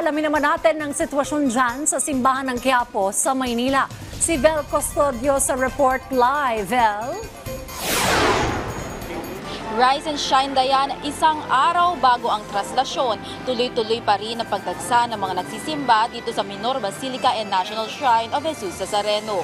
Alamin naman natin ang sitwasyon dyan sa simbahan ng Quiapo sa Maynila. Si Vel Custodio sa report live. Vel? Rise and shine, Dayan, isang araw bago ang traslasyon, tuloy-tuloy pa rin ang pagdagsa ng mga nagsisimba dito sa Minor Basilica and National Shrine of Jesus Nazareno.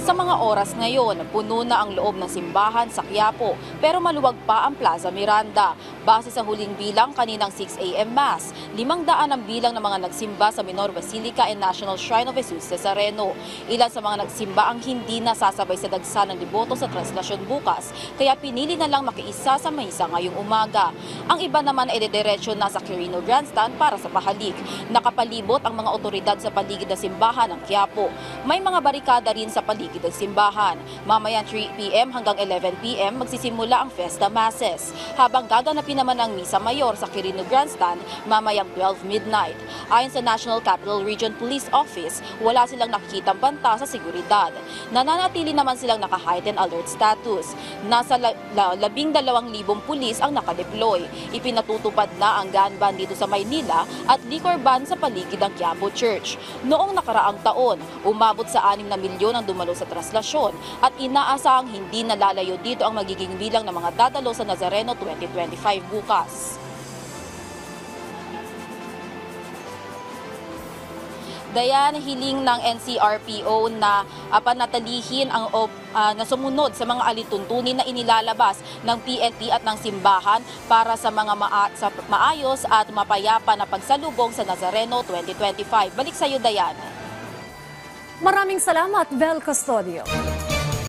Sa mga oras ngayon, puno na ang loob ng simbahan sa Quiapo, pero maluwag pa ang Plaza Miranda. Base sa huling bilang kaninang 6 a.m. Mass, 500 ang bilang ng mga nagsimba sa Minor Basilica and National Shrine of Jesus Nazareno. Ilan sa mga nagsimba ang hindi nasasabay sa dagsa ng deboto sa translasyon bukas, kaya pinili na lang makiisa sa misa ngayong umaga. Ang iba naman ay dediretso na sa Quirino Grandstand para sa pahalik. Nakapalibot ang mga otoridad sa paligid ng simbahan ng Quiapo. May mga barikada rin sa paligid ng simbahan. Mamayang 3 p.m. hanggang 11 p.m. magsisimula ang Fiesta Masses, habang gaganapin naman ang Misa Mayor sa Quirino Grandstand mamayang 12 midnight. Ayon sa National Capital Region Police Office, wala silang nakikitang banta sa seguridad. Nananatili naman silang naka-heightened alert status. Nasa 12,000 pulis ang nakadeploy. Ipinatutupad na ang gun ban dito sa Maynila at liquor ban sa paligid ng Quiapo Church. Noong nakaraang taon, umabot sa 6 na milyon ang dumalo sa traslasyon at inaasahang hindi nalalayo dito ang magiging bilang ng mga dadalo sa Nazareno 2025 bukas. Dayan, hiling ng NCRPO na panatilihin ang na sumunod sa mga alituntunin na inilalabas ng PNP at ng simbahan para sa mga maayos at mapayapa na pagsalubong sa Nazareno 2025. Balik sa iyo, Dayan. Maraming salamat, Vel Custodio.